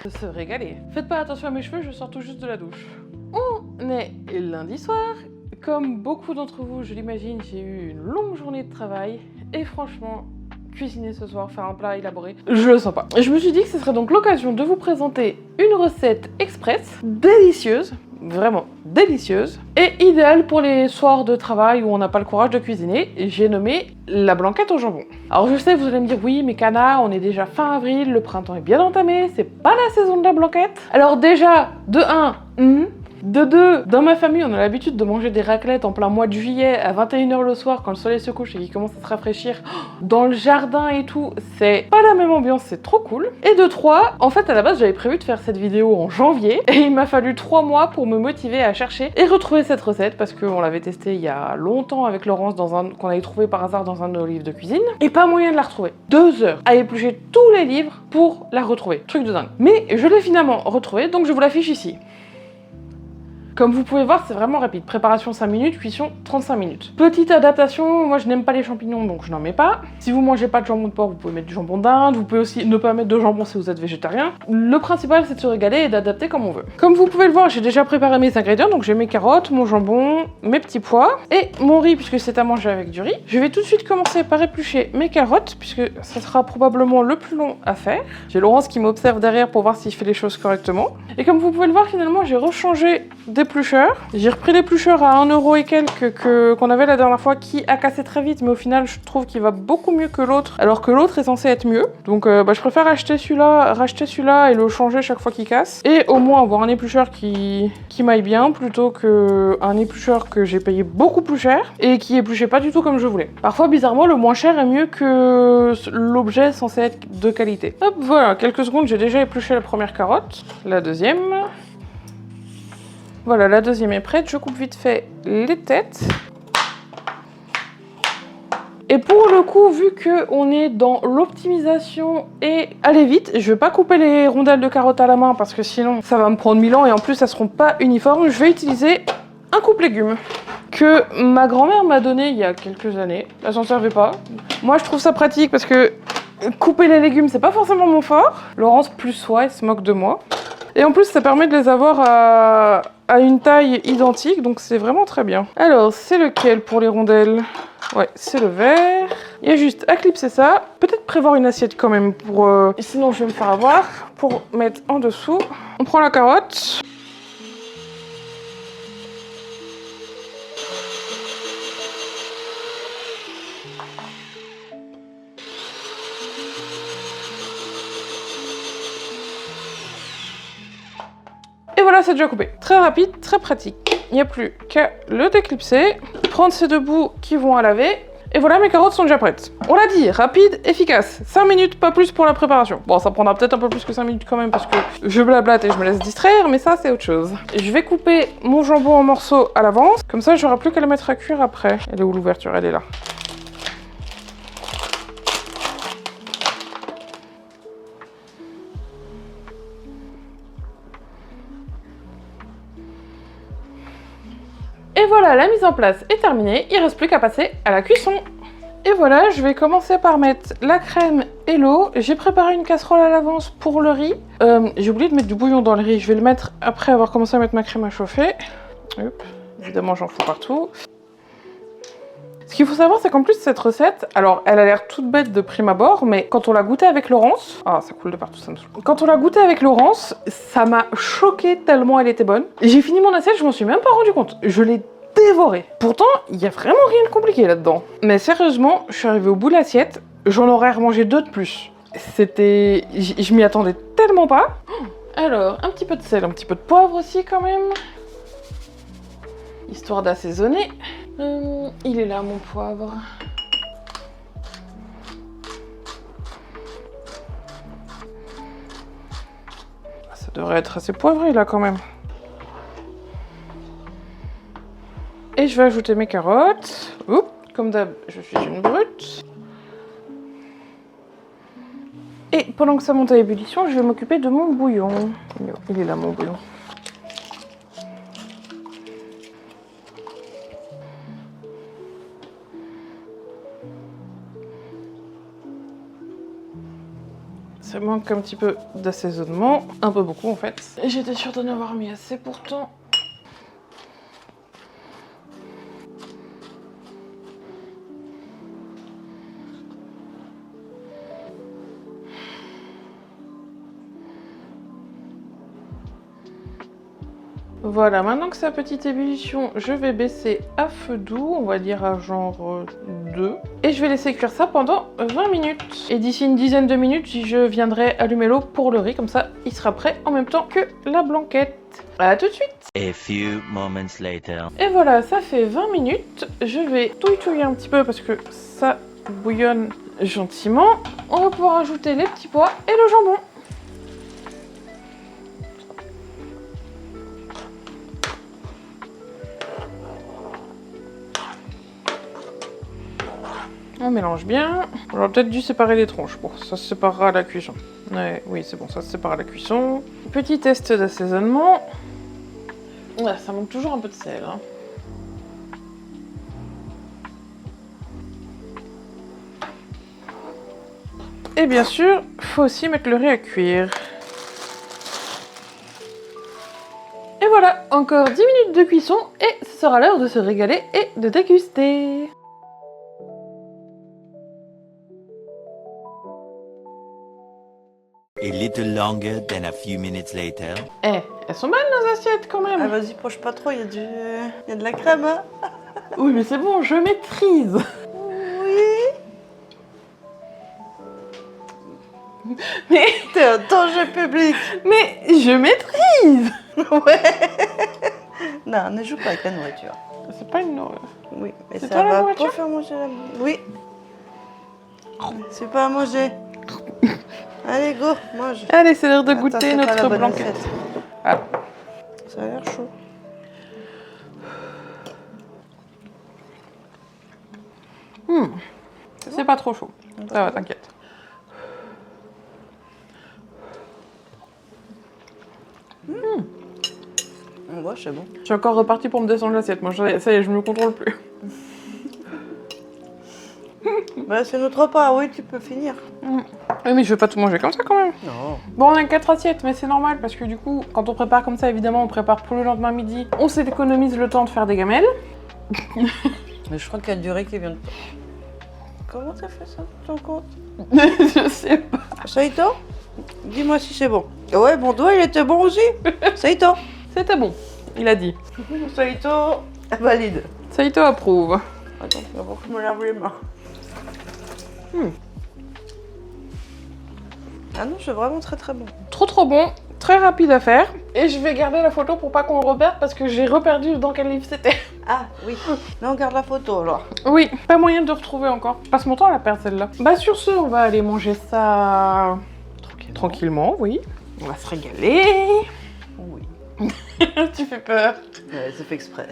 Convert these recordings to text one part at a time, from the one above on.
se régaler. Faites pas attention à mes cheveux, je sors tout juste de la douche. On est lundi soir. Comme beaucoup d'entre vous, je l'imagine, j'ai eu une longue journée de travail et franchement, cuisiner ce soir, faire un plat élaboré, je le sens pas. Je me suis dit que ce serait donc l'occasion de vous présenter une recette express, délicieuse, vraiment délicieuse, et idéale pour les soirs de travail où on n'a pas le courage de cuisiner. J'ai nommé la blanquette au jambon. Alors je sais, vous allez me dire, oui mais Cana, on est déjà fin avril, le printemps est bien entamé, c'est pas la saison de la blanquette. Alors déjà, de 1, de 2, dans ma famille, on a l'habitude de manger des raclettes en plein mois de juillet à 21h le soir quand le soleil se couche et qu'il commence à se rafraîchir dans le jardin et tout. C'est pas la même ambiance, c'est trop cool. Et de 3, en fait à la base j'avais prévu de faire cette vidéo en janvier et il m'a fallu 3 mois pour me motiver à chercher et retrouver cette recette parce qu'on l'avait testée il y a longtemps avec Laurence qu'on avait trouvé par hasard dans un de nos livres de cuisine et pas moyen de la retrouver. 2 heures à éplucher tous les livres pour la retrouver. Truc de dingue. Mais je l'ai finalement retrouvée donc je vous l'affiche ici. Comme vous pouvez voir, c'est vraiment rapide. Préparation 5 minutes, cuisson 35 minutes. Petite adaptation, moi je n'aime pas les champignons donc je n'en mets pas. Si vous mangez pas de jambon de porc, vous pouvez mettre du jambon d'Inde, vous pouvez aussi ne pas mettre de jambon si vous êtes végétarien. Le principal c'est de se régaler et d'adapter comme on veut. Comme vous pouvez le voir, j'ai déjà préparé mes ingrédients, donc j'ai mes carottes, mon jambon, mes petits pois et mon riz puisque c'est à manger avec du riz. Je vais tout de suite commencer par éplucher mes carottes puisque ça sera probablement le plus long à faire. J'ai Laurence qui m'observe derrière pour voir si je fais les choses correctement. Et comme vous pouvez le voir, finalement j'ai rechangé d'éplucheur. J'ai repris l'éplucheur à 1 € et quelques qu'on avait la dernière fois qui a cassé très vite mais au final je trouve qu'il va beaucoup mieux que l'autre alors que l'autre est censé être mieux. Donc je préfère racheter celui-là et le changer chaque fois qu'il casse et au moins avoir un éplucheur qui m'aille bien plutôt qu'un éplucheur que j'ai payé beaucoup plus cher et qui épluchait pas du tout comme je voulais. Parfois bizarrement le moins cher est mieux que l'objet censé être de qualité. Hop voilà, quelques secondes j'ai déjà épluché la première carotte, la deuxième. Voilà, la deuxième est prête. Je coupe vite fait les têtes. Et pour le coup, vu qu'on est dans l'optimisation et aller vite, je vais pas couper les rondelles de carottes à la main parce que sinon ça va me prendre 1000 ans et en plus elles seront pas uniformes. Je vais utiliser un coupe-légumes que ma grand-mère m'a donné il y a quelques années. Elle s'en servait pas. Moi je trouve ça pratique parce que couper les légumes c'est pas forcément mon fort. Laurence plus soi, elle se moque de moi. Et en plus, ça permet de les avoir à une taille identique, donc c'est vraiment très bien. Alors, c'est lequel pour les rondelles? Ouais, c'est le vert. Il y a juste à clipser ça. Peut-être prévoir une assiette quand même pour... Sinon, je vais me faire avoir. Pour mettre en dessous. On prend la carotte. Et voilà, c'est déjà coupé. Très rapide, très pratique. Il n'y a plus qu'à le déclipser, prendre ces 2 bouts qui vont à laver. Et voilà, mes carottes sont déjà prêtes. On l'a dit, rapide, efficace. 5 minutes, pas plus pour la préparation. Bon, ça prendra peut-être un peu plus que 5 minutes quand même parce que je blablate et je me laisse distraire, mais ça, c'est autre chose. Je vais couper mon jambon en morceaux à l'avance. Comme ça, j'aurai plus qu'à le mettre à cuire après. Elle est où l'ouverture? Elle est là. Et voilà, la mise en place est terminée, il ne reste plus qu'à passer à la cuisson. Et voilà, je vais commencer par mettre la crème et l'eau. J'ai préparé une casserole à l'avance pour le riz. J'ai oublié de mettre du bouillon dans le riz, je vais le mettre après avoir commencé à mettre ma crème à chauffer. Hop. Évidemment, j'en fous partout. Ce qu'il faut savoir, c'est qu'en plus, cette recette, alors elle a l'air toute bête de prime abord, mais quand on l'a goûtée avec Laurence... Ah, ça coule de partout, ça me saoule. Quand on l'a goûtée avec Laurence, ça m'a choquée tellement elle était bonne. J'ai fini mon assiette, je m'en suis même pas rendu compte. Je l'ai dévorée. Pourtant, il y a vraiment rien de compliqué là-dedans. Mais sérieusement, je suis arrivée au bout de l'assiette, j'en aurais remangé 2 de plus. C'était... Je m'y attendais tellement pas. Alors, un petit peu de sel, un petit peu de poivre aussi quand même. Histoire d'assaisonner. Il est là mon poivre. Ça devrait être assez poivré là quand même. Et je vais ajouter mes carottes. Oups, comme d'hab, je suis une brute. Et pendant que ça monte à ébullition, je vais m'occuper de mon bouillon. Il est là mon bouillon. Ça manque un petit peu d'assaisonnement, un peu beaucoup en fait. J'étais sûre d'en avoir mis assez pourtant. Voilà, maintenant que c'est à petite ébullition, je vais baisser à feu doux, on va dire à genre 2. Et je vais laisser cuire ça pendant 20 minutes. Et d'ici une dizaine de minutes, je viendrai allumer l'eau pour le riz, comme ça il sera prêt en même temps que la blanquette. A tout de suite. A few moments later. Et voilà, ça fait 20 minutes. Je vais touiller un petit peu parce que ça bouillonne gentiment. On va pouvoir ajouter les petits pois et le jambon. On mélange bien. J'aurais peut-être dû séparer les tronches. Bon, ça se séparera à la cuisson. Ouais, oui, c'est bon, ça se sépare à la cuisson. Petit test d'assaisonnement. Ouais, ça manque toujours un peu de sel. Hein. Et bien sûr, faut aussi mettre le riz à cuire. Et voilà, encore 10 minutes de cuisson et ce sera l'heure de se régaler et de déguster. A little longer than a few minutes later. Eh, elles sont bonnes nos assiettes quand même. Ah vas-y, poche pas trop, il y a de la crème, hein. Oui, mais c'est bon, je maîtrise. Oui. Mais, T'es un danger public. mais je maîtrise. Ouais. Non, ne joue pas avec la nourriture. C'est pas une... Oui, mais C'est ça toi la va nourriture pas faire manger la... Oui. C'est pas à manger. Allez, go, mange. Allez, c'est l'heure de Attends, goûter c'est pas la notre bonne blanquette. assiette. Ah. Ça a l'air chaud. C'est pas trop chaud. Ça va, t'inquiète. Ouais, c'est bon. Je suis encore repartie pour me descendre l'assiette. Moi, ça y est, je me contrôle plus. Bah, c'est notre repas, oui, tu peux finir. Oui, mais je vais pas tout manger comme ça quand même. Non. Bon, on a 4 assiettes, mais c'est normal parce que du coup, quand on prépare comme ça, évidemment, on prépare pour le lendemain midi. On s'économise le temps de faire des gamelles. Mais je crois qu'il y a du riz qui vient de... Comment t'as fait ça, ton compte? Je sais pas. Saito, dis-moi si c'est bon. Ouais, mon doigt, il était bon aussi. Saito. C'était bon, il a dit. Saito, valide. Saito approuve. Attends, il va falloir que je me lave les mains. Ah non, c'est vraiment très très bon. Trop bon, très rapide à faire. Et je vais garder la photo pour pas qu'on le reperde parce que j'ai reperdu dans quel livre c'était. Ah oui, là on garde la photo alors. Oui, pas moyen de retrouver encore. Je passe mon temps à la perdre celle-là. Bah sur ce, on va aller manger ça tranquillement, oui. On va se régaler. Oui. Tu fais peur. Ouais, c'est fait exprès.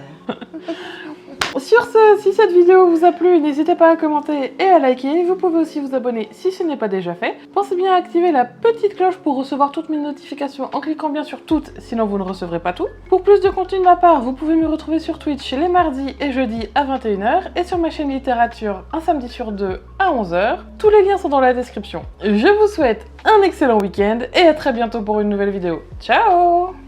Sur ce, si cette vidéo vous a plu, n'hésitez pas à commenter et à liker. Vous pouvez aussi vous abonner si ce n'est pas déjà fait. Pensez bien à activer la petite cloche pour recevoir toutes mes notifications en cliquant bien sur toutes, sinon vous ne recevrez pas tout. Pour plus de contenu de ma part, vous pouvez me retrouver sur Twitch les mardis et jeudis à 21h et sur ma chaîne littérature un samedi sur 2 à 11h. Tous les liens sont dans la description. Je vous souhaite un excellent week-end et à très bientôt pour une nouvelle vidéo. Ciao!